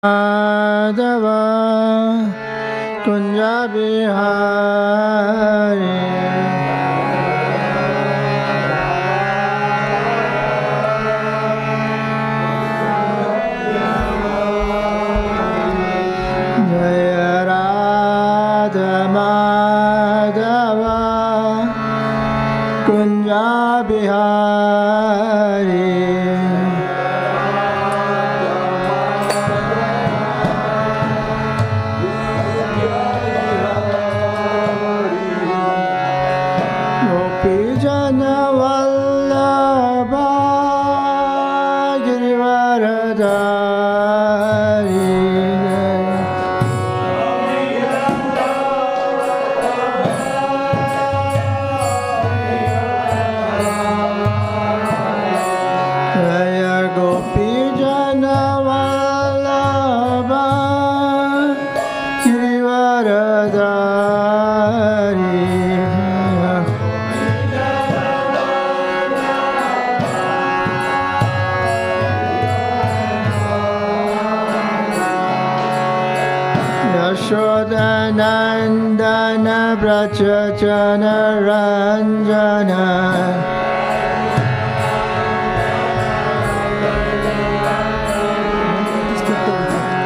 Madhava Kunja Bihari Jaya Radha Madhava Kunja Bihari Nandana Brajajana Ranjana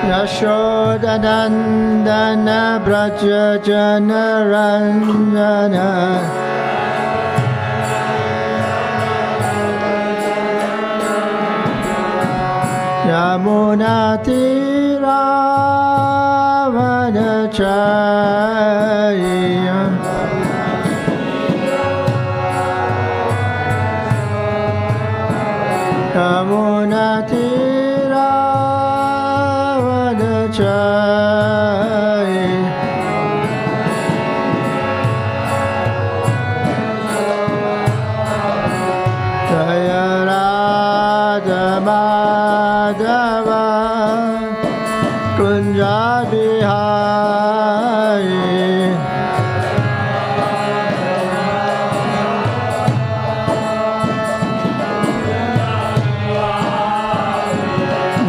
Yashodanandana Brajajana Ranjana Yamunatira Vanachaya Yamunatira Vanachaya Jaya Radha Madhava Kunja Bihari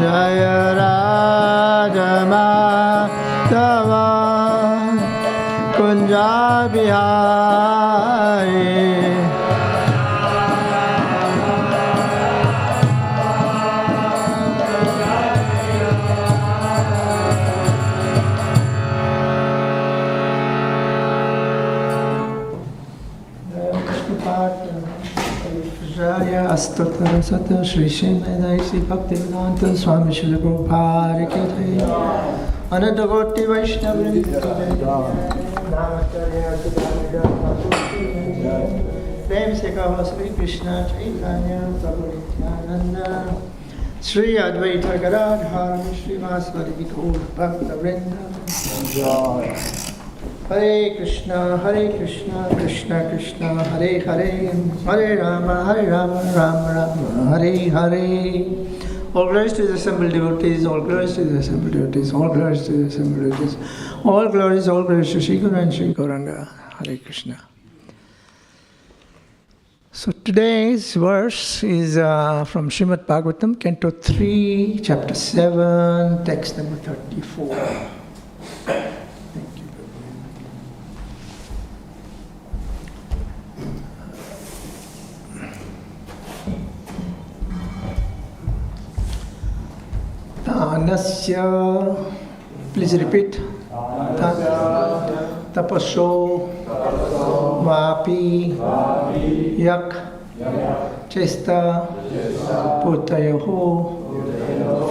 Jaya Radha Madhava Kunja Bihari Astotra Sata Shri Srimad Sri Bhaktivedanta Swami Srila Prabhupada Ki Jai Anantagoti Vaishnavri Namacharya Prem Se Kaho Sri Krishna Chaitanya Prabhu Nityananda Sri Advaita Gadadhar Sri Vaswadi Gaur Bhaktivinoda Hare Krishna, Krishna Krishna, Hare Hare, Hare Rama, Rama Rama, Hare Hare. All glories to the assembled devotees, all glories to the assembled devotees, all glories to the assembled devotees, all glories to Sri Guru and Sri Gauranga, Hare Krishna. So today's verse is from Srimad Bhagavatam, Canto 3, Chapter 7, text number 34. Tanasya, please repeat. Tapaso, Vapi, Yak, Chesta, Putayoho,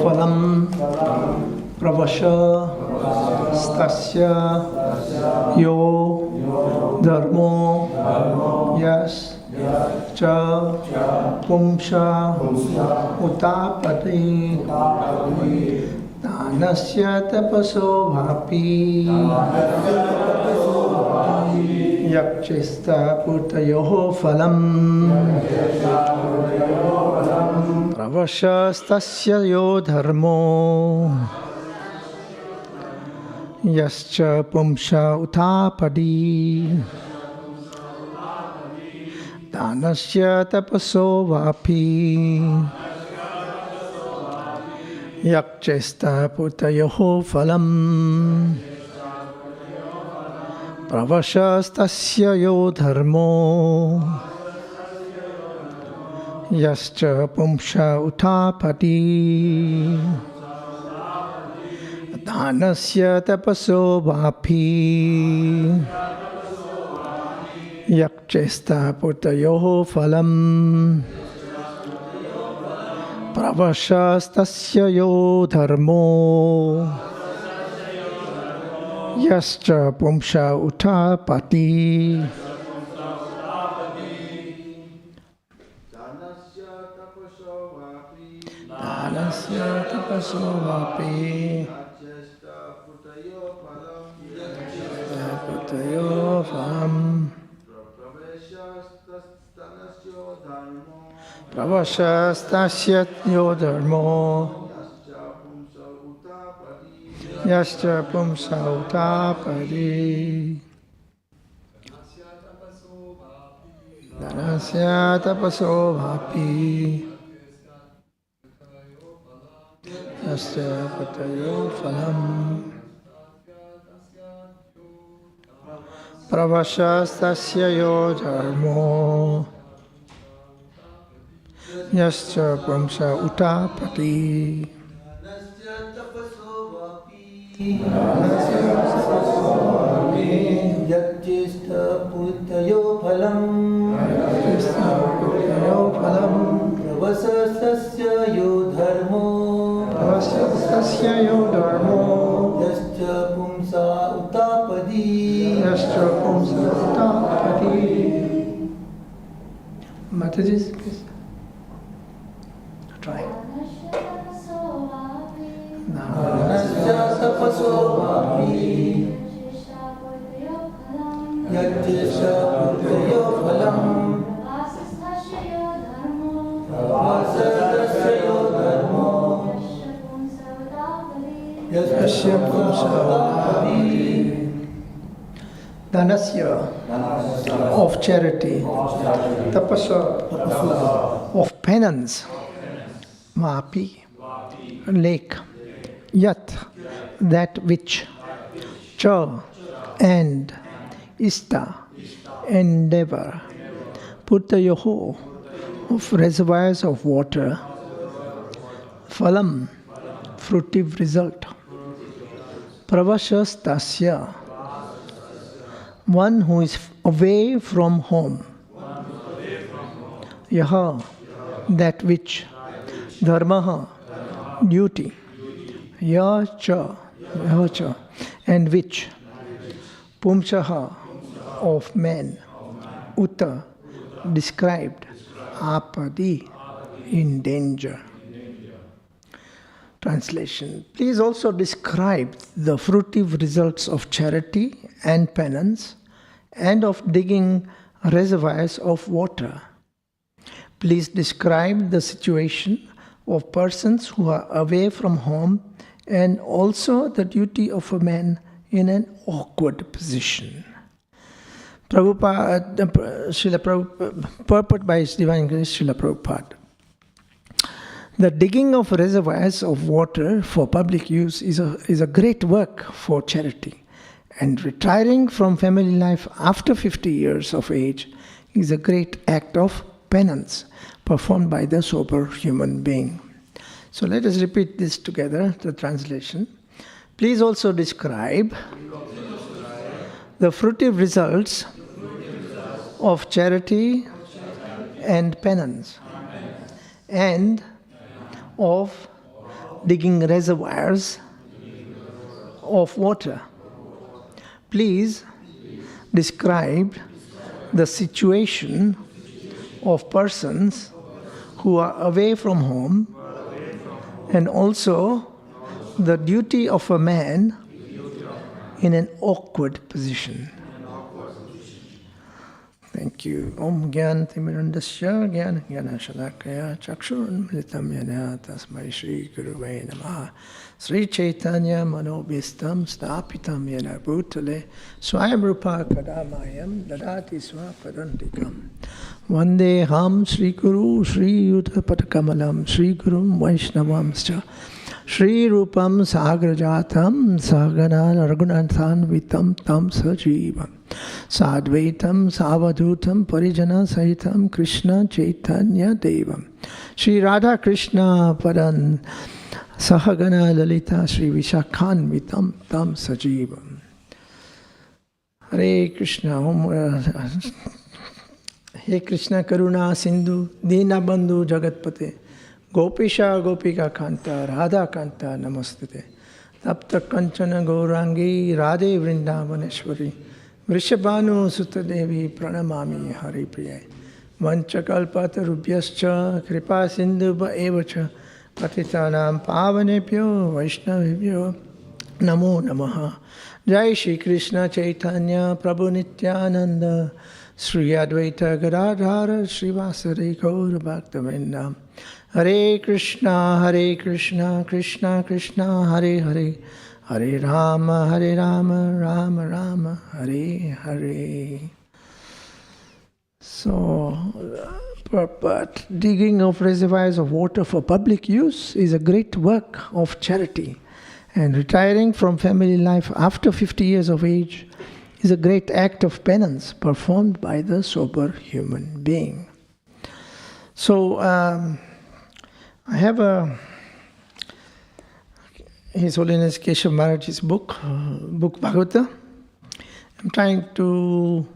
Phalam, Pravasha, Stasya, Yo, Dharmo, Yas, Cha, Pumsha, Utapati, Tanasya Tapaso Bhapi, Yakchesta Putayoho Phalam, Pravasha Stasya Yo Dharmo, Yascha Pumsha Utapadi, Tanasya Tapaso Vapi, Yakchesta putayoho phalam pravashastasya yo dharmo yascha pumsha utapati dhanasya tapaso vapi yakchesta putayoho phalam pravashastasya yo dharmo yascha pumsha utapati dhanasya tapaso vapi putayo phalam pravashastasya yo dharmo yascha pumsa utapati dhanasya tapaso vapi yascha putayo phalam pravashastasya yo dharmo yascha pumsa utapati yakchesta putayo phalam pravashastasya yo dharmo yascha pumsa utapati Mataji, please try. Dhanasya tapaso vapi yakchesta putayo phalam pravashastasya yo dharmo yascha pumsa utapati Dhanasya of charity, tapasa of penance, vapi lake, yat that which, cha and, ista endeavor, putayoho of reservoirs of water, phalam fruitive result, pravashastasya one who is away from home, yaha that which, dharmaha duty, yacha and which, pumsaha of men, uta described, apadi in danger. Translation. Please also describe the fruitive results of charity and penance and of digging reservoirs of water. Please describe the situation of persons who are away from home and also the duty of a man in an awkward position. Prabhupada, purport by His Divine Grace Srila Prabhupada. The digging of reservoirs of water for public use is a great work for charity. And retiring from family life after 50 years of age is a great act of penance performed by the sober human being. So let us repeat this together, the translation. Please also describe the fruitive results of charity and penance and of digging reservoirs of water. Please describe the situation of persons who are away from home and also the duty of a man in an awkward position. Thank you. Om Gyan Timirandasya Gyan Gyana Shalakaya Chakshurun Militam Yana Tasmai Shri Guruvai Namaha Sri Chaitanya Manobhistam Stapitam Yana Bhutale Swayam Rupa Kadamayam Dadati Swapadantikam Vande Ham Sri Guru Sri Yuddha Patakamalam Sri Gurum Vaishnavamscha Shri Rupam Sagrajatam Sagana Raghunathan Vitam Tam Sajivam Sadvaitam Savadutam Parijana Sahitam Krishna Chaitanya Devam Shri Radha Krishna Padan Sahagana Lalita Shri Vishakhan Vitam Tam Sajivam. Hare Krishna. He Krishna Karuna Sindhu Dina Bandhu Jagatpate Gopisha Gopika Kanta Radha Kanta Namastate Tapta Kanchana Gaurangi Radhe Vrindavaneshwari Vrishabhanu Sutadevi Pranamami Hari Priya Vanchakalpata Rubhyascha Kripa Sindhuba Evacha Patitanam Pavanebhyo Vaishnavibhyo Namo Namaha. Jai Shri Krishna Chaitanya Prabhu Nityananda Sri Advaita Gadadhara Srivasari Gaura Bhaktivedanta Hare Krishna Krishna Krishna Hare Hare Hare Rama Rama Rama Hare Hare. So, but digging of reservoirs of water for public use is a great work of charity. And retiring from family life after 50 years of age is a great act of penance performed by the sober human being. So, I have His Holiness Keshav Maharaj's book Bhagavata. I'm trying to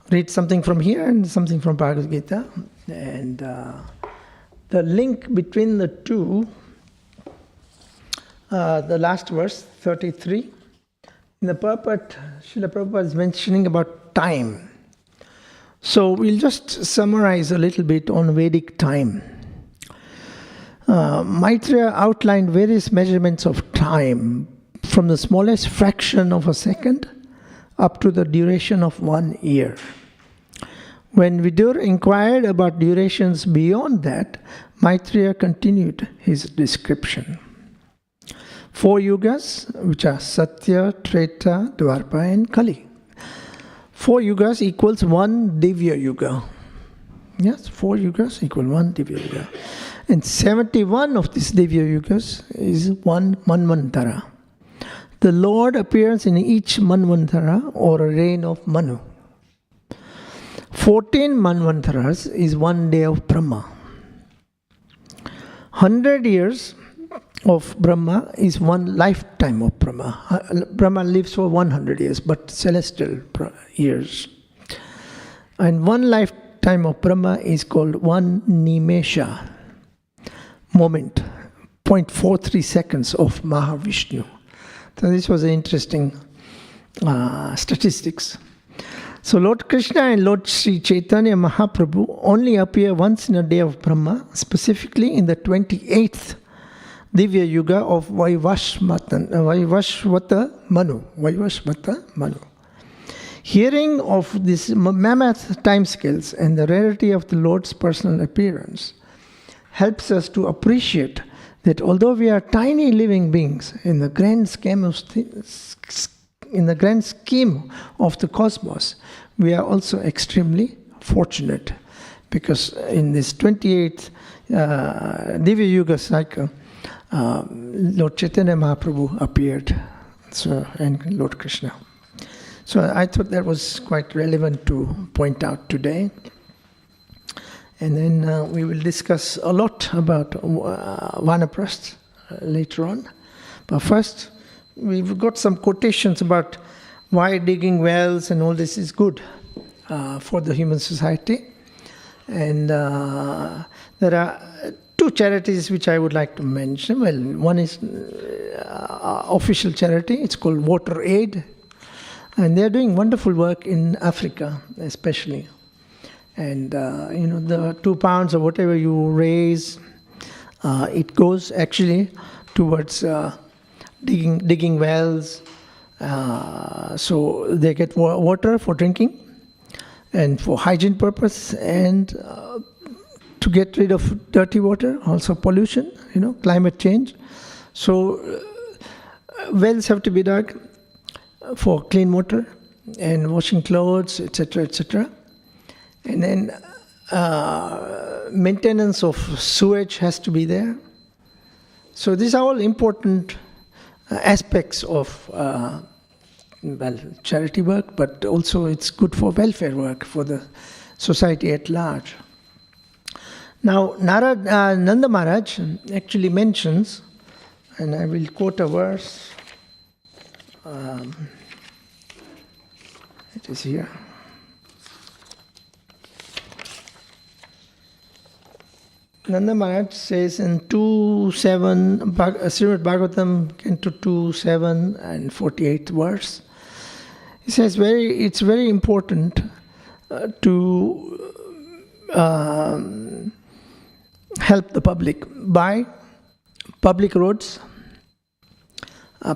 read something from here and something from Bhagavad Gita. And the link between the two, the last verse, 33, in the purport, Srila Prabhupada is mentioning about time. So we'll just summarize a little bit on Vedic time. Maitreya outlined various measurements of time, from the smallest fraction of a second up to the duration of 1 year. When Vidur inquired about durations beyond that, Maitreya continued his description. 4 yugas, which are Satya, Treta, Dwarpa and Kali. 4 yugas equals 1 Divya Yuga. Yes, 4 yugas equal 1 Divya Yuga. And 71 of these Divya Yugas is 1 Manvantara. The Lord appears in each Manvantara or a reign of Manu. 14 Manvantaras is 1 day of Brahma. 100 years of Brahma is 1 lifetime of Brahma. Brahma lives for 100 years, but celestial years. And 1 lifetime of Brahma is called 1 Nimesha, moment, 0.43 seconds of Mahavishnu. So this was an interesting statistics. So Lord Krishna and Lord Sri Chaitanya Mahaprabhu only appear once in a day of Brahma, specifically in the 28th Divya Yuga of Vaivashvata Manu. Hearing of these mammoth timescales and the rarity of the Lord's personal appearance helps us to appreciate that although we are tiny living beings in the grand scheme of the cosmos, we are also extremely fortunate, because in this 28th Divya Yuga cycle, Lord Chaitanya Mahaprabhu appeared, and Lord Krishna. So I thought that was quite relevant to point out today. And then we will discuss a lot about Vanaprastha later on. But first, we've got some quotations about why digging wells and all this is good for the human society. And there are 2 charities which I would like to mention. Well, one is official charity. It's called Water Aid. And they're doing wonderful work in Africa, especially. And, the 2 pounds or whatever you raise, it goes actually towards digging wells. So they get water for drinking and for hygiene purpose, and to get rid of dirty water, also pollution, climate change. So wells have to be dug for clean water and washing clothes, etc., etc. And then maintenance of sewage has to be there. So these are all important aspects of charity work, but also it's good for welfare work for the society at large. Now, Nanda Maharaj actually mentions, and I will quote a verse. It is here. Nanda Maharaj says in 2.7, Srimad Bhagavatam, Canto 2.7 and 48th verse, he says it's very important to help the public by public roads,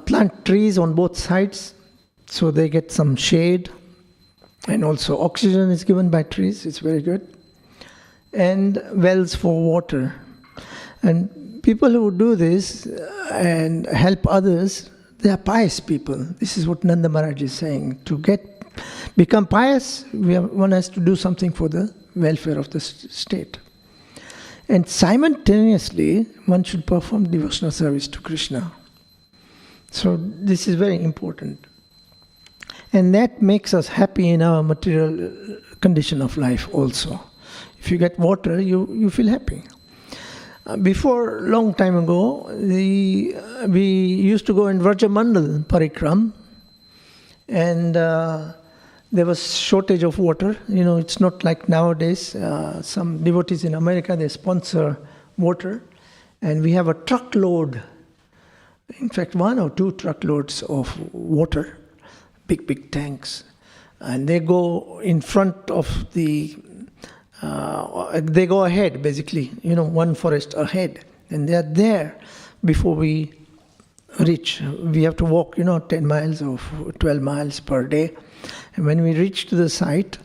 plant trees on both sides so they get some shade, and also oxygen is given by trees, it's very good, and wells for water. And people who do this and help others, they are pious people. This is what Nanda Maharaj is saying. To become pious, one has to do something for the welfare of the state. And simultaneously, one should perform devotional service to Krishna. So this is very important. And that makes us happy in our material condition of life also. If you get water, you feel happy. Before, long time ago, we used to go in Vrajamandal Parikram, and there was shortage of water. You know, it's not like nowadays. Some devotees in America, they sponsor water, and we have a truckload, in fact 1 or 2 truckloads of water, big tanks, and they go in front of the they go ahead, basically, one forest ahead, and they are there before we reach. We have to walk, 10 miles or 12 miles per day. And when we reach to the site,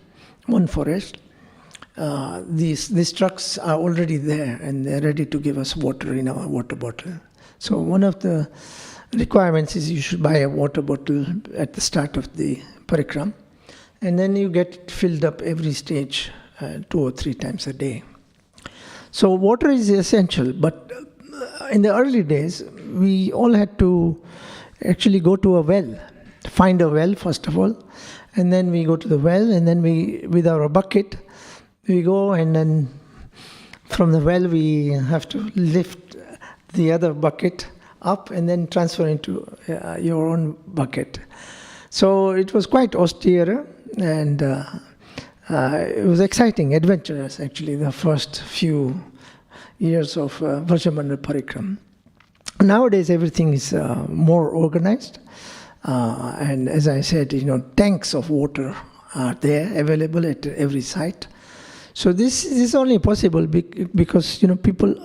one forest, these trucks are already there, and they're ready to give us water in our water bottle. So one of the requirements is you should buy a water bottle at the start of the parikram, and then you get it filled up every stage 2 or 3 times a day. So water is essential, but in the early days, we all had to actually go to a well, find a well first of all, and then we go to the well, and then with our bucket, we go, and then from the well we have to lift the other bucket up and then transfer into your own bucket. So it was quite austere, and it was exciting, adventurous actually, the first few years of Vrajamandal Parikram. Nowadays everything is more organized, and as I said, tanks of water are there available at every site. So this is only possible because people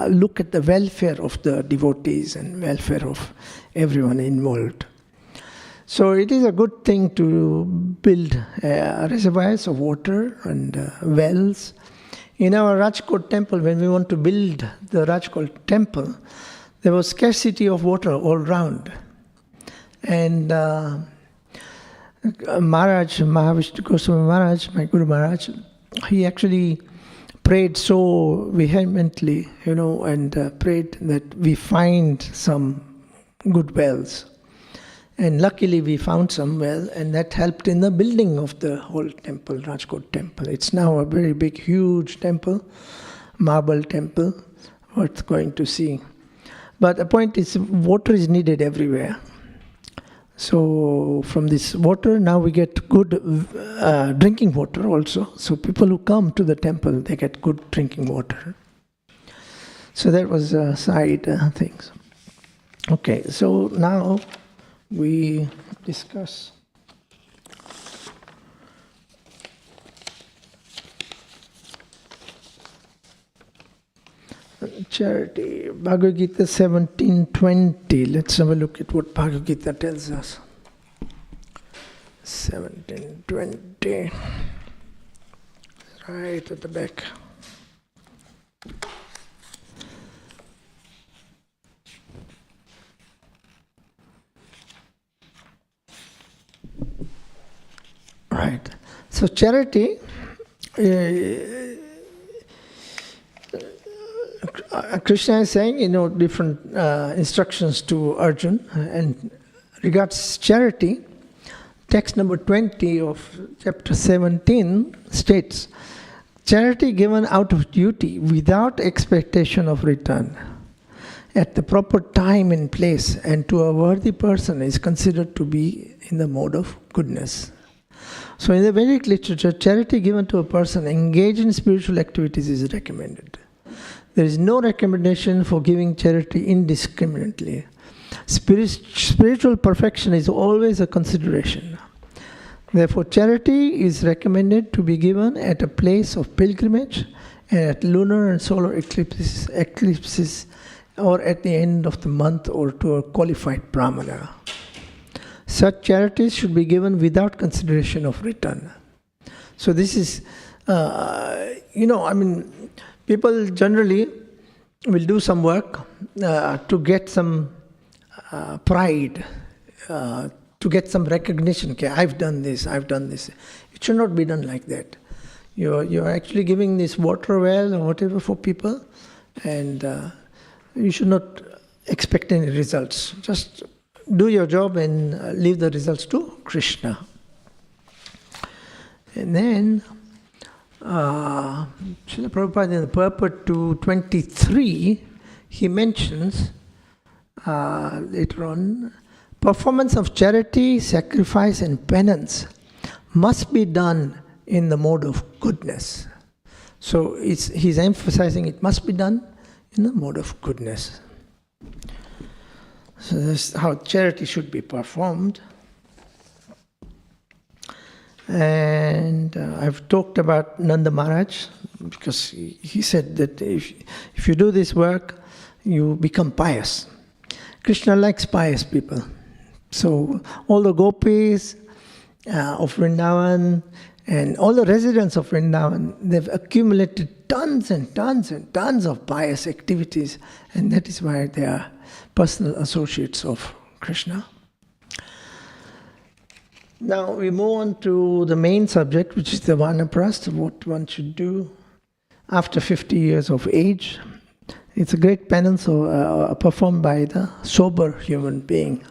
look at the welfare of the devotees and welfare of everyone involved. So it is a good thing to build reservoirs of water and wells. In our Rajkot temple, when we want to build the Rajkot temple, there was scarcity of water all round. And Mahavishnu Goswami Maharaj, my Guru Maharaj, he actually prayed so vehemently, and prayed that we find some good wells. And luckily we found some well, and that helped in the building of the whole temple, Rajkot temple. It's now a very big, huge temple, marble temple, worth going to see. But the point is, water is needed everywhere. So from this water, now we get good drinking water also. So people who come to the temple, they get good drinking water. So that was side things. Okay, so now we discuss charity. Bhagavad Gita 17:20. Let's have a look at what Bhagavad Gita tells us. 17:20. Right at the back. Right. So charity, Krishna is saying, different instructions to Arjun, and regards charity. Text number 20 of chapter 17 states, charity given out of duty without expectation of return at the proper time and place and to a worthy person is considered to be in the mode of goodness. So in the Vedic literature, charity given to a person engaged in spiritual activities is recommended. There is no recommendation for giving charity indiscriminately. Spiritual perfection is always a consideration. Therefore, charity is recommended to be given at a place of pilgrimage and at lunar and solar eclipses or at the end of the month or to a qualified brahmana. Such charities should be given without consideration of return. So this is, people generally will do some work to get some pride, to get some recognition. Okay, I've done this. It should not be done like that. You're actually giving this water well or whatever for people, and you should not expect any results. Just do your job and leave the results to Krishna. And then, Srila Prabhupada in the purport to 23, he mentions later on, performance of charity, sacrifice and penance must be done in the mode of goodness. So he's emphasizing it must be done in the mode of goodness. So that's how charity should be performed. And I've talked about Nanda Maharaj because he said that if you do this work, you become pious. Krishna likes pious people. So all the gopis of Vrindavan and all the residents of Vrindavan, they've accumulated tons and tons and tons of pious activities, and that is why they are personal associates of Krishna. Now we move on to the main subject, which is the vanaprastha, what one should do after 50 years of age. It's a great penance performed by the sober human being.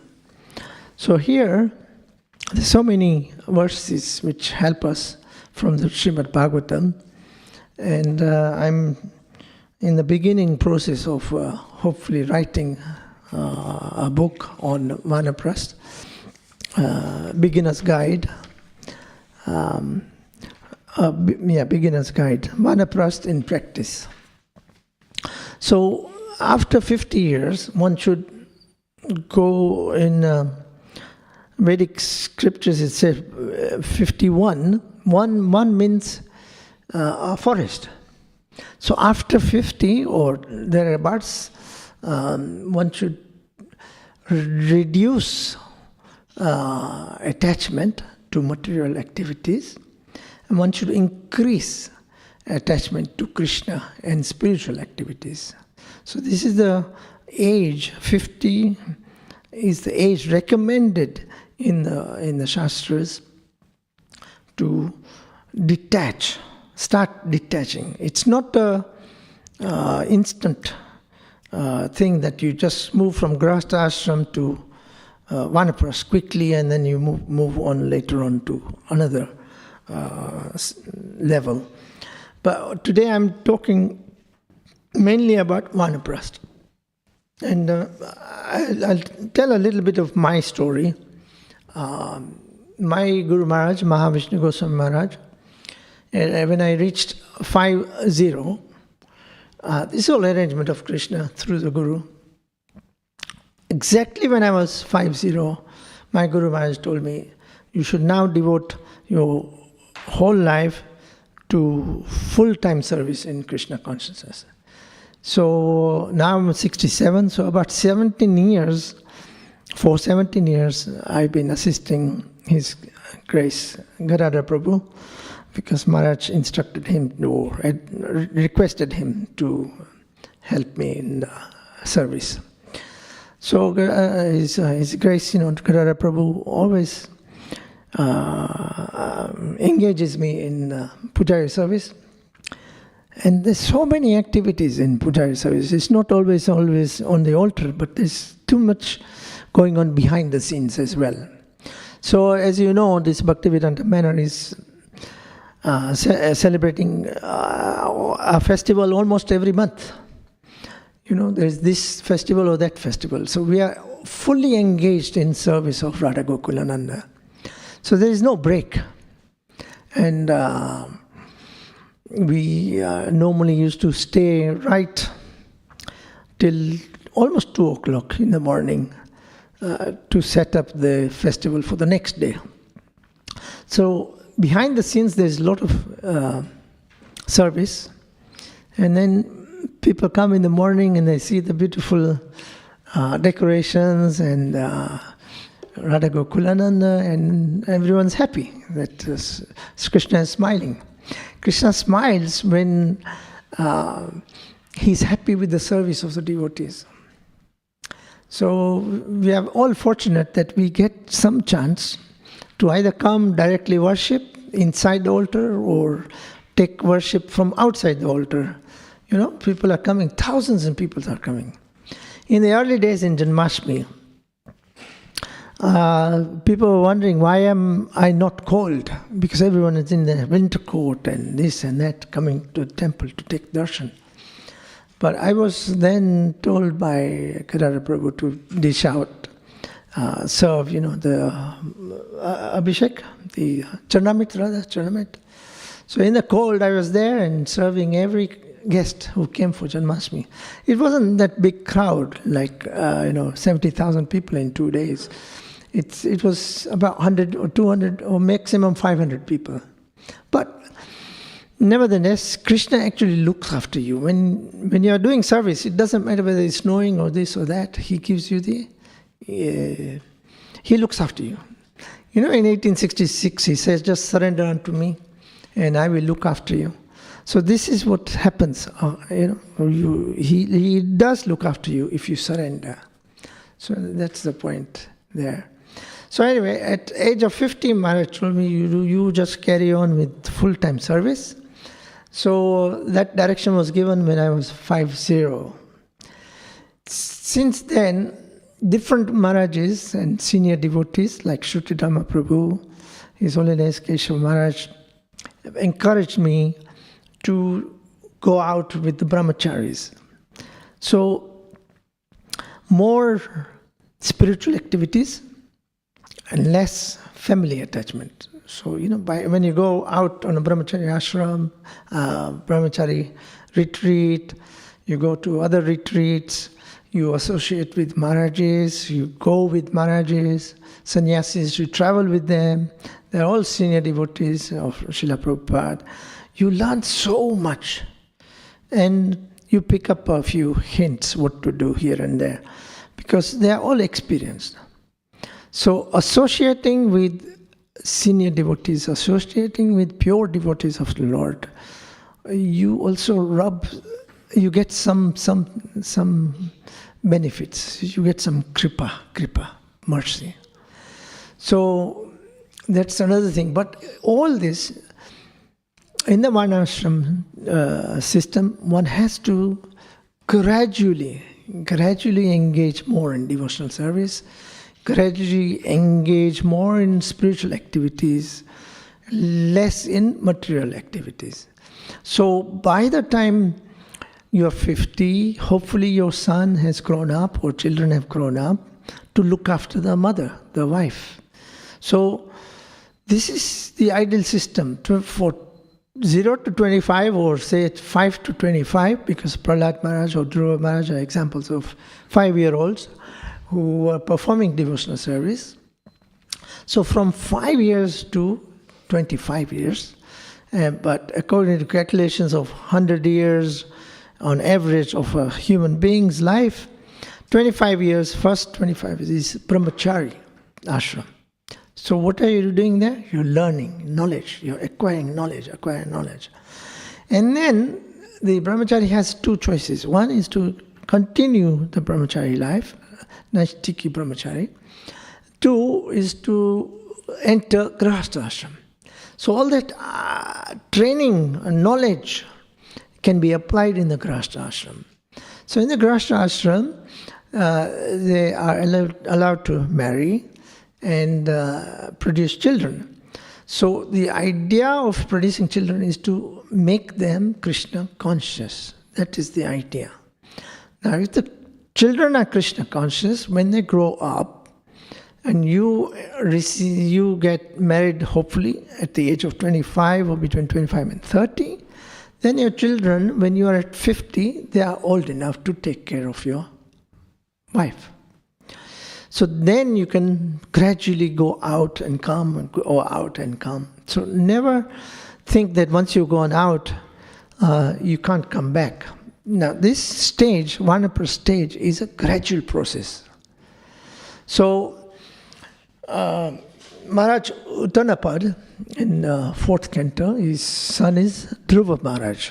So here, there's so many verses which help us from the Srimad Bhagavatam, and I'm in the beginning process of hopefully writing a book on vanaprastha, beginner's guide. Beginner's guide, vanaprastha in practice. So after 50 years, one should go in Vedic scriptures. It says 51. One means a forest. So after 50 or thereabouts, one should reduce attachment to material activities, and one should increase attachment to Krishna and spiritual activities. So this is the age, 50 is the age recommended in the Shastras to detach, start detaching. It's not a instant thing that you just move from grahastha ashram to vanaprastha quickly and then you move on later on to another level. But today I'm talking mainly about vanaprastha. And I'll tell a little bit of my story. My Guru Maharaj, Mahavishnu Goswami Maharaj, when I reached 50, this whole arrangement of Krishna through the Guru, exactly when I was 50, my Guru Maharaj told me, you should now devote your whole life to full-time service in Krishna consciousness. So now I'm 67, so about 17 years, for 17 years, I've been assisting His Grace Gadadhar Prabhu, because Maharaj instructed him or requested him to help me in the service. So His Grace, Gadadhar Prabhu always engages me in Pujari service. And there's so many activities in Pujari service. It's not always on the altar, but there's too much going on behind the scenes as well. So as you know, this Bhaktivedanta Manor is celebrating a festival almost every month. There's this festival or that festival. So we are fully engaged in service of Radha Gokulananda. So there is no break. And we normally used to stay right till almost 2 o'clock in the morning to set up the festival for the next day. So behind the scenes, there's a lot of service. And then people come in the morning and they see the beautiful decorations and Radha Gokulananda, and everyone's happy that Krishna is smiling. Krishna smiles when he's happy with the service of the devotees. So we are all fortunate that we get some chance to either come directly worship inside the altar or take worship from outside the altar. People are coming, thousands of people are coming. In the early days in Janmashtami, people were wondering, why am I not cold? Because everyone is in the winter coat and this and that, coming to the temple to take darshan. But I was then told by Kedara Prabhu to dish out, serve, the Abhishek, the Charanamrit. So in the cold, I was there and serving every guest who came for Janmashtami. It wasn't that big crowd, like 70,000 people in 2 days. It was about 100 or 200 or maximum 500 people. But nevertheless, Krishna actually looks after you. When you are doing service, it doesn't matter whether it's snowing or this or that. He gives you he looks after you. In 1866, he says, just surrender unto me and I will look after you. So this is what happens. He does look after you if you surrender. So that's the point there. So anyway, at age of 50, Maharaj told me, you just carry on with full-time service. So that direction was given when I was 50. Since then, different Maharajas and senior devotees like Shrutidhamma Prabhu, His Holiness Keshav Maharaj, have encouraged me to go out with the brahmacharis. So more spiritual activities and less family attachment. So, when you go out on a brahmachari ashram, brahmachari retreat, you go to other retreats, you associate with Maharajas, you go with Maharajas, sannyasis, you travel with them. They're all senior devotees of Srila Prabhupada. You learn so much. And you pick up a few hints what to do here and there. Because they are all experienced. So associating with senior devotees, associating with pure devotees of the Lord, you also you get some benefits. You get some kripa, mercy. So that's another thing. But all this, in the varnashram system, one has to gradually engage more in devotional service, gradually engage more in spiritual activities, less in material activities. So by the time you're 50, hopefully your son has grown up or children have grown up to look after the mother, the wife. So this is the ideal system for 0 to 25, or say 5 to 25, because Prahlad Maharaj or Dhruva Maharaj are examples of 5-year-olds who are performing devotional service. So from 5 years to 25 years, but according to calculations of 100 years on average of a human being's life, 25 years, first 25 is brahmachari ashram. So what are you doing there? You're learning knowledge, you're acquiring knowledge. And then the brahmachari has 2 choices. One is to continue the brahmachari life, Naistiki brahmachari. 2 is to enter grahastha ashram. So all that training and knowledge can be applied in the Grahastha ashram. So in the Grahastha ashram, they are allowed to marry and produce children. So the idea of producing children is to make them Krishna conscious. That is the idea. Now if the children are Krishna conscious, when they grow up and you get married hopefully at the age of 25 or between 25 and 30, then your children, when you are at 50, they are old enough to take care of your wife. So then you can gradually go out and come, and go out and come. So never think that once you've gone out, you can't come back. Now this stage, Vanapra stage, is a gradual process. So Maharaj Uttanapad in 4th canto, his son is Dhruva Maharaj.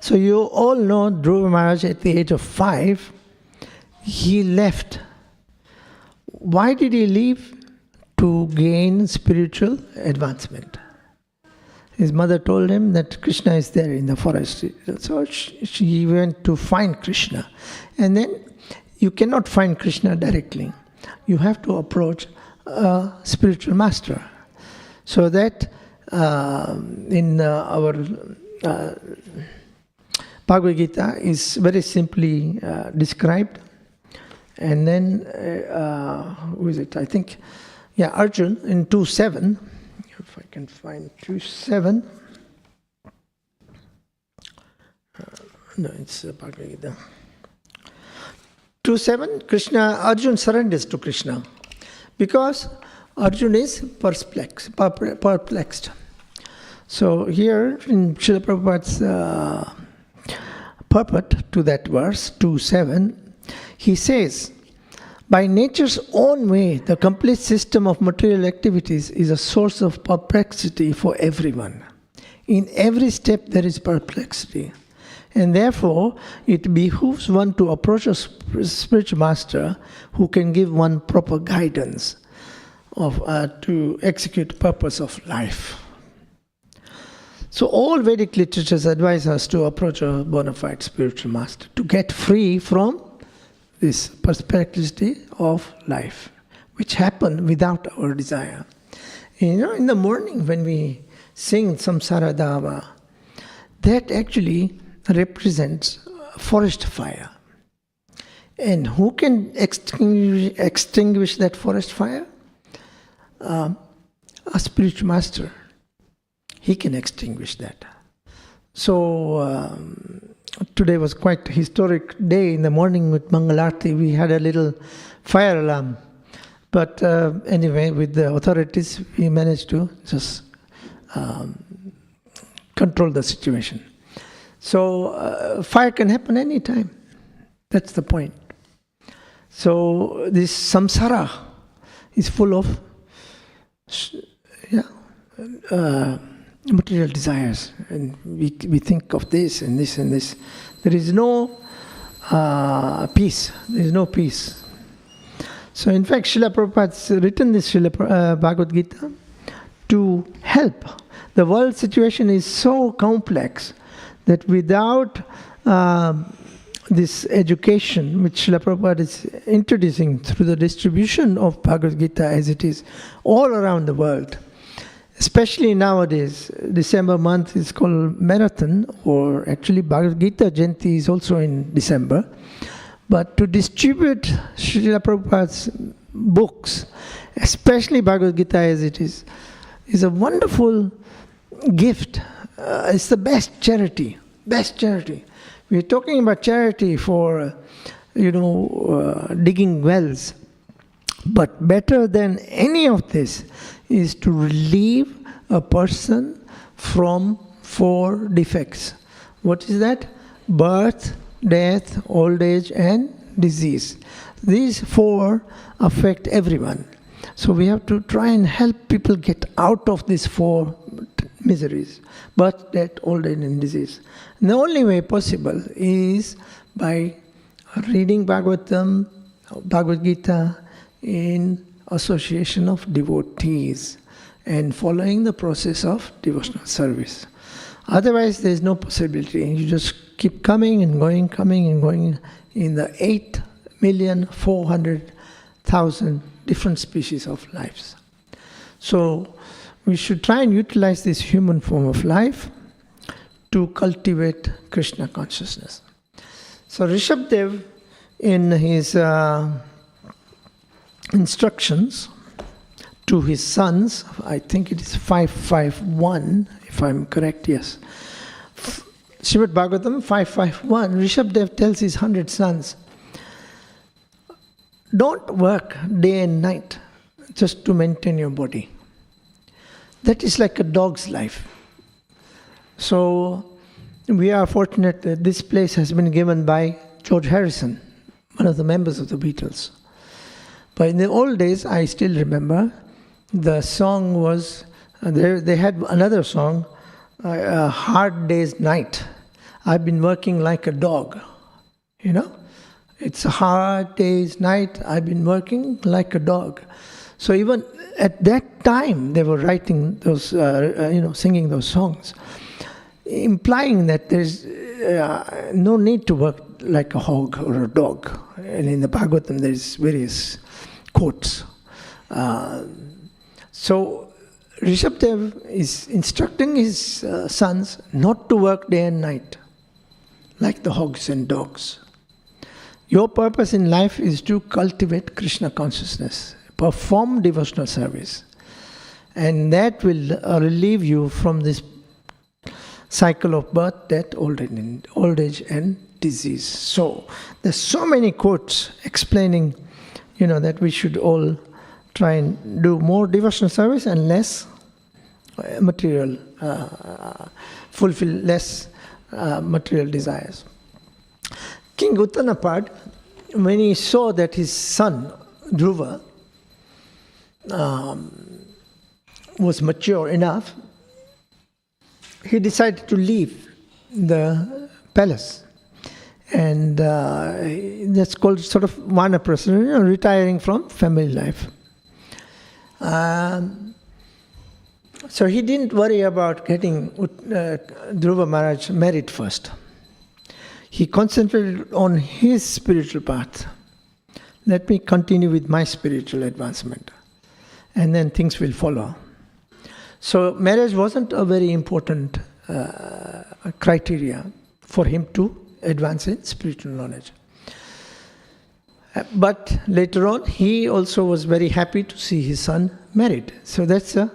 So you all know Dhruva Maharaj at the age of 5, he left. Why did he leave? To gain spiritual advancement. His mother told him that Krishna is there in the forest. So she went to find Krishna. And then you cannot find Krishna directly. You have to approach a spiritual master. So that in our Bhagavad Gita is very simply described. And then, who is it? I think, Arjun in 2.7, if I can find 2.7. No, it's Bhagavad Gita. 2.7, Arjun surrenders to Krishna. Because Arjun is perplexed. So here in Srila Prabhupada's purport to that verse, 2.7, he says, by nature's own way, the complete system of material activities is a source of perplexity for everyone. In every step there is perplexity. And therefore, it behooves one to approach a spiritual master who can give one proper guidance to execute the purpose of life. So all Vedic literatures advise us to approach a bona fide spiritual master to get free from this perplexity of life, which happen without our desire. In the morning when we sing Samsara Dava, that actually represents a forest fire. And who can extinguish that forest fire? A spiritual master. He can extinguish that. So today was quite a historic day. In the morning with Mangalarti, we had a little fire alarm. But anyway, with the authorities, we managed to just control the situation. So fire can happen anytime. That's the point. So this samsara is full of material desires, and we think of this and this and this. There is no peace. There is no peace. So in fact, Srila Prabhupada's written this Bhagavad Gita to help. The world situation is so complex that without this education, which Srila Prabhupada is introducing through the distribution of Bhagavad Gita as it is all around the world, especially nowadays, December month is called Marathon, or actually Bhagavad Gita Jayanti is also in December. But to distribute Srila Prabhupada's books, especially Bhagavad Gita as it is a wonderful gift. It's the best charity. We're talking about charity for, digging wells. But better than any of this is to relieve a person from 4 defects. What is that? Birth, death, old age, and disease. These 4 affect everyone. So we have to try and help people get out of these 4 miseries: birth, death, old age, and disease. And the only way possible is by reading Bhagavatam, Bhagavad Gita, in association of devotees and following the process of devotional service. Otherwise, there is no possibility. You just keep coming and going in the 8,400,000 different species of lives. So we should try and utilize this human form of life to cultivate Krishna consciousness. So Rishabdev, in his instructions to his sons, I think it is 551, if I'm correct, yes. Srimad Bhagavatam 551, Rishabdev tells his 100 sons, don't work day and night just to maintain your body. That is like a dog's life. So we are fortunate that this place has been given by George Harrison, one of the members of the Beatles. But in the old days, I still remember, the song was, they had another song, A Hard Day's Night. I've been working like a dog, you know. It's a hard day's night, I've been working like a dog. So even at that time, they were writing those, singing those songs, implying that there's no need to work like a hog or a dog. And in the Bhagavatam, there's various quotes. So Rishabdev is instructing his sons not to work day and night like the hogs and dogs. Your purpose in life is to cultivate Krishna consciousness, perform devotional service, and that will relieve you from this cycle of birth, death, old age and disease. So there's so many quotes explaining, that we should all try and do more devotional service and less material, fulfill less material desires. King Uttanapad, when he saw that his son Dhruva was mature enough, he decided to leave the palace. And that's called sort of vanaprastha, retiring from family life. So he didn't worry about getting Dhruva Maharaj married first. He concentrated on his spiritual path. Let me continue with my spiritual advancement, and then things will follow. So marriage wasn't a very important criteria for him to advance in spiritual knowledge. But later on, he also was very happy to see his son married. So that's a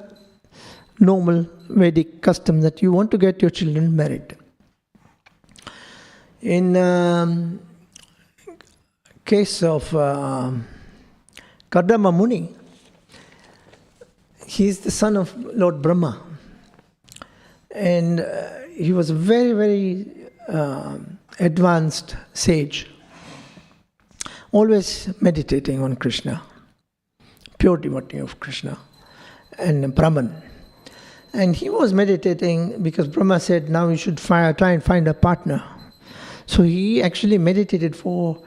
normal Vedic custom, that you want to get your children married. In case of Kadama Muni, he is the son of Lord Brahma. And he was a very, very advanced sage, always meditating on Krishna, pure devotee of Krishna, and Brahman. And he was meditating because Brahma said, now you should try and find a partner. So he actually meditated for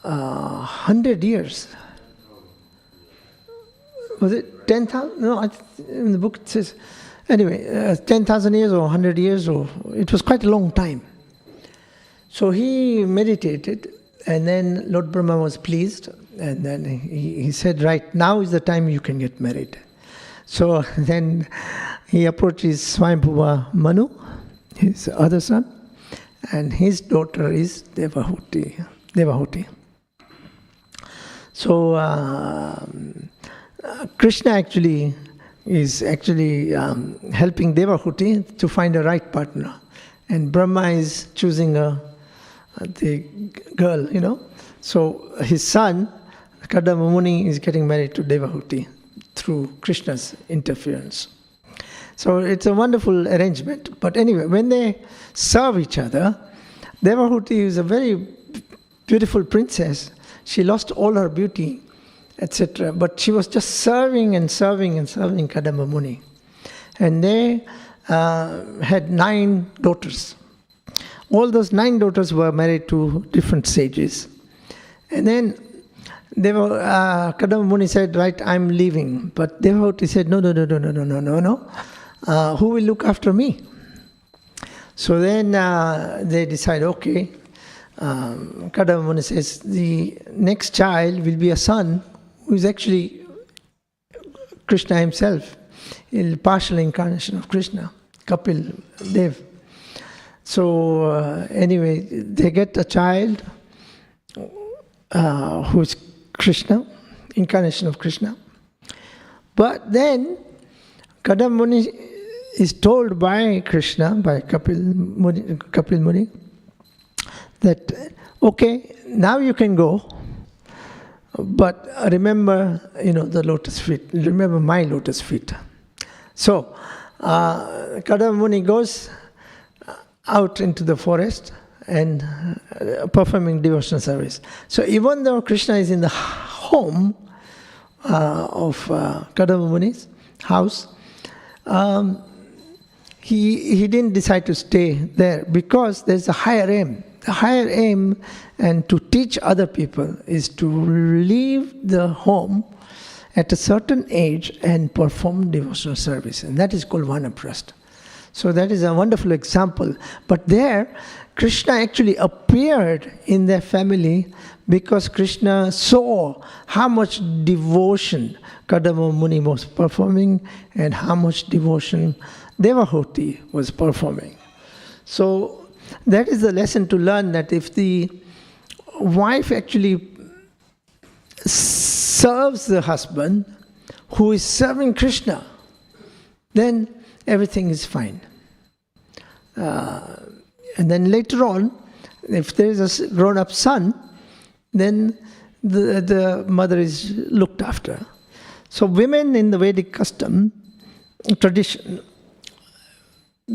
100 years. Was it 10,000? No, in the book it says, anyway, 10,000 years or 100 years, or it was quite a long time. So he meditated, and then Lord Brahma was pleased, and then he said, right, now is the time you can get married. So then he approaches Swayambhuva Manu, his other son, and his daughter is Devahuti. So Krishna actually is helping Devahuti to find a right partner, and Brahma is choosing the girl, So his son, Kadama Muni, is getting married to Devahuti through Krishna's interference. So it's a wonderful arrangement. But anyway, when they serve each other, Devahuti is a very beautiful princess. She lost all her beauty, etc. But she was just serving Kadama Muni. And they had 9 daughters. All those 9 daughters were married to different sages. And then Kadama Muni said, right, I'm leaving. But Devahuti said, no. Who will look after me? So then they decide, okay, Kadamba Muni says, the next child will be a son who is actually Krishna himself, a partial incarnation of Krishna, Kapil Dev. So anyway, they get a child who is Krishna, incarnation of Krishna. But then Kadamba Muni is told by Krishna, by Kapil Muni, that, okay, now you can go, but remember, the lotus feet. Remember my lotus feet. So, Kadamba Muni goes out into the forest and performing devotional service. So, even though Krishna is in the home of Kadamba Muni's house, he didn't decide to stay there because there's a higher aim. The higher aim and to teach other people is to leave the home at a certain age and perform devotional service. And that is called vanaprastha. So that is a wonderful example. But there, Krishna actually appeared in their family because Krishna saw how much devotion Kadamba Muni was performing and how much devotion Devahuti was performing. So that is the lesson to learn, that if the wife actually serves the husband who is serving Krishna, then everything is fine. And then later on, if there is a grown-up son, then the mother is looked after. So women in the Vedic custom, tradition,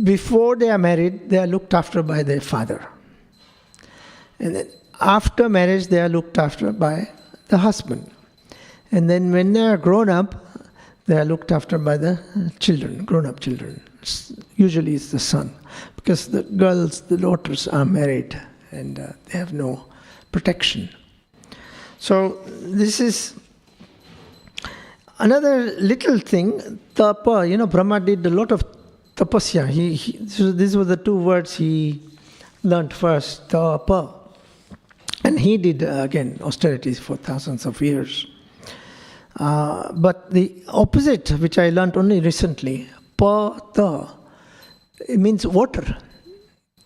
before they are married, they are looked after by their father. And then after marriage, they are looked after by the husband. And then when they are grown up, they are looked after by the children, grown-up children. Usually it's the son, because the girls, the daughters are married and they have no protection. So this is another little thing, tapa. Brahma did a lot of tapasya. So these were the two words he learned first, tapa. And he did, again, austerities for thousands of years. But the opposite, which I learned only recently, pa-ta, it means water.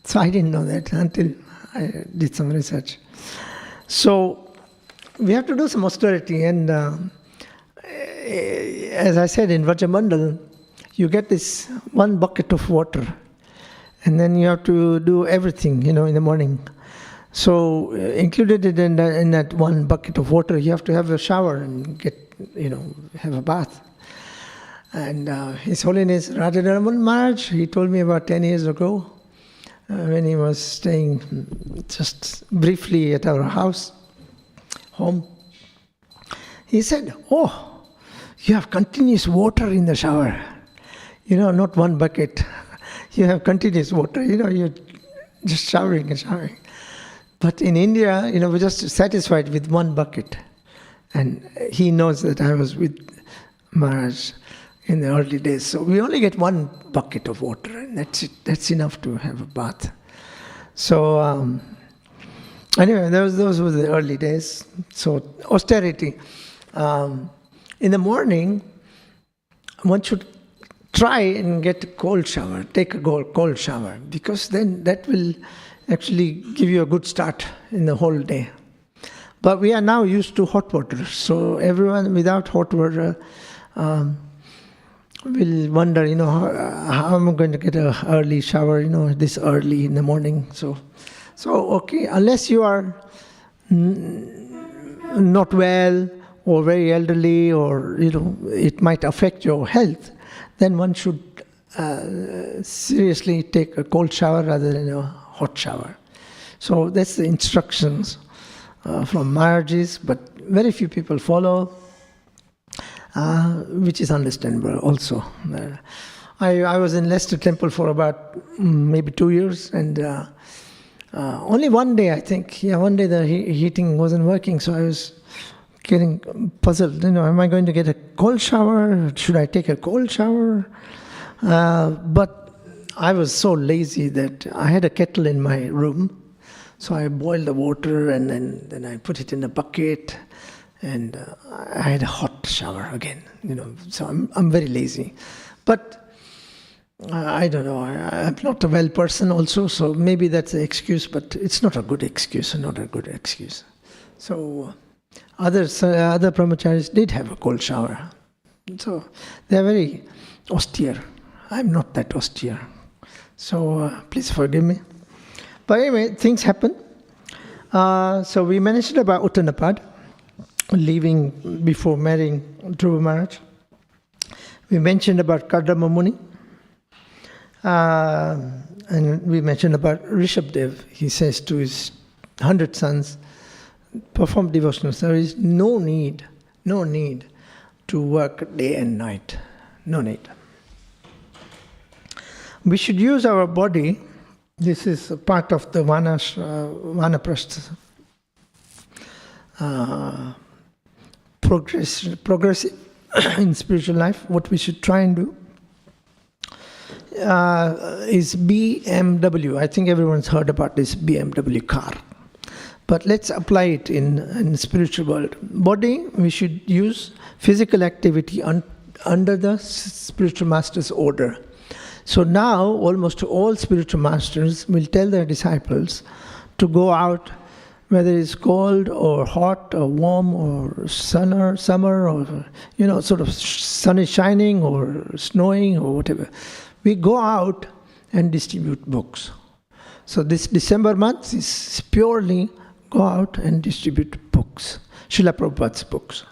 So I didn't know that until I did some research. So we have to do some austerity. And as I said, in Vrajamandal, you get this one bucket of water. And then you have to do everything, in the morning. So included in that one bucket of water, you have to have a shower and have a bath. And His Holiness Radharaman Maharaj, he told me about 10 years ago, when he was staying just briefly at our home, he said, "Oh, you have continuous water in the shower. Not one bucket. You have continuous water. You're just showering and showering." But in India, we're just satisfied with one bucket. And he knows that I was with Maharaj in the early days. So we only get one bucket of water, and that's it. That's enough to have a bath. So anyway, those were the early days. So austerity. In the morning, one should try and get a cold shower, take a cold shower, because then that will actually give you a good start in the whole day. But we are now used to hot water, so everyone without hot water will wonder, how am I going to get an early shower, this early in the morning. So okay, unless you are not well or very elderly, or it might affect your health, then one should seriously take a cold shower rather than a hot shower. So that's the instructions from Maharaji's, but very few people follow, which is understandable also. I was in Leicester Temple for about maybe 2 years, and only one day, I think, one day the heating wasn't working, so I was getting puzzled. Am I going to get a cold shower? Should I take a cold shower? But I was so lazy that I had a kettle in my room. So I boiled the water and then I put it in a bucket, and I had a hot shower again. So I'm very lazy, but I don't know. I'm not a well person also, so maybe that's an excuse, but it's not a good excuse. Not a good excuse. So other brahmacharis did have a cold shower, so they're very austere. I'm not that austere, so please forgive me. But anyway, things happen. So we mentioned about Uttanapad, leaving before marrying Dhruva Maharaj. We mentioned about Kardama Muni. And we mentioned about Rishabdev. He says to his 100 sons, perform devotional service. No need to work day and night. No need. We should use our body. This is a part of the Vanaprastha progressive in spiritual life. What we should try and do is BMW. I think everyone's heard about this BMW car. But let's apply it in the spiritual world. Body, we should use physical activity under the spiritual master's order. So now, almost all spiritual masters will tell their disciples to go out, whether it's cold or hot or warm or summer or, sort of sun is shining or snowing or whatever. We go out and distribute books. So this December month is purely go out and distribute books, Srila Prabhupada's books.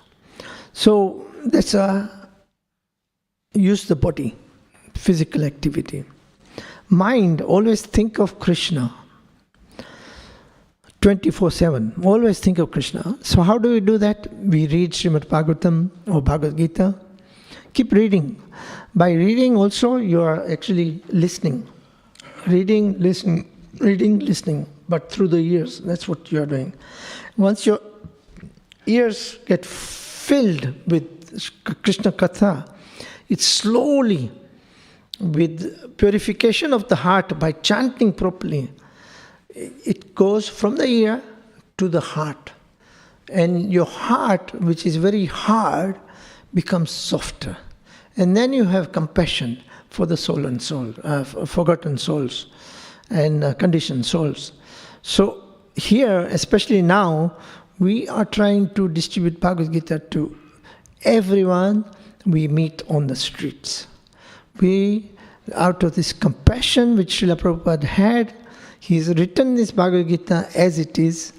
So that's use the body. Physical activity. Mind, always think of Krishna. 24/7, always think of Krishna. So how do we do that? We read Srimad Bhagavatam or Bhagavad Gita. Keep reading. By reading also, you are actually listening. Reading, listening, but through the ears. That's what you are doing. Once your ears get filled with Krishna Katha, it's slowly, with purification of the heart by chanting properly, it goes from the ear to the heart. And your heart, which is very hard, becomes softer. And then you have compassion for the forgotten souls and conditioned souls. So here, especially now, we are trying to distribute Bhagavad Gita to everyone we meet on the streets. We, out of this compassion which Srila Prabhupada had, he's written this Bhagavad Gita as it is.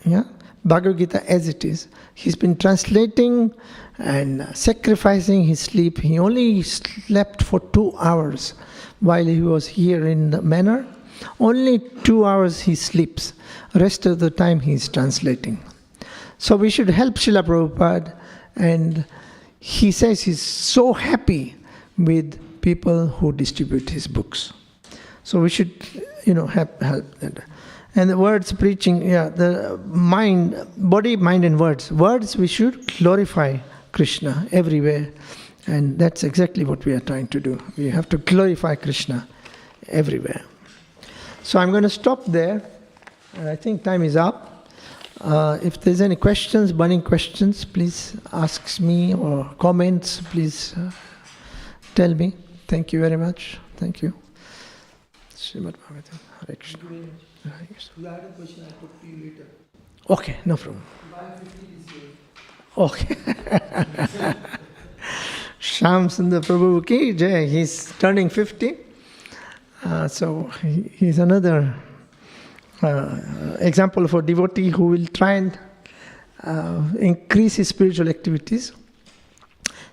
Yeah? Bhagavad Gita as it is. He's been translating and sacrificing his sleep. He only slept for 2 hours while he was here in the manor. Only 2 hours he sleeps. Rest of the time he is translating. So we should help Srila Prabhupada, and he says he's so happy with people who distribute his books. So we should, help that. And the words preaching, the mind, body, mind and words. Words, we should glorify Krishna everywhere. And that's exactly what we are trying to do. We have to glorify Krishna everywhere. So I'm going to stop there. I think time is up. If there's any questions, burning questions, please ask me, or comments, please tell me. Thank you very much. Thank you. Srimad Bhagavatam. Hare Krishna. Hare Krishna. You had a question, I put to you later. Okay, no problem. 50 this year. Okay. Shyam Sundar Prabhu ki jai. He's turning 50. So he's another example of a devotee who will try and increase his spiritual activities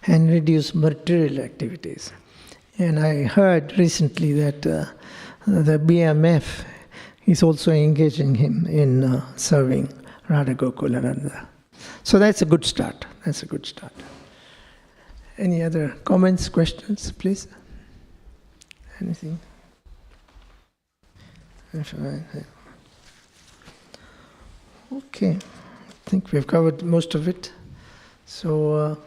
and reduce material activities. And I heard recently that the BMF is also engaging him in serving Radha Gokulananda. So that's a good start. That's a good start. Any other comments, questions, please? Anything? Okay, I think we've covered most of it. So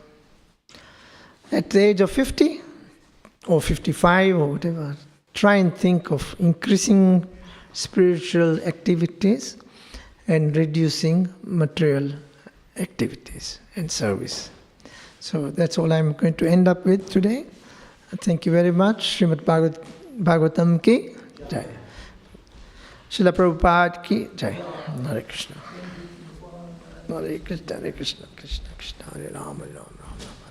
at the age of 50 or 55 or whatever, try and think of increasing spiritual activities and reducing material activities and service. So that's all I'm going to end up with today. Thank you very much. Srimad Bhagavatam ki jai. Srila Prabhupada ki jai. Hare Krishna. Hare Krishna, Hare Krishna, Krishna Krishna, Hare Rama, Rama Rama.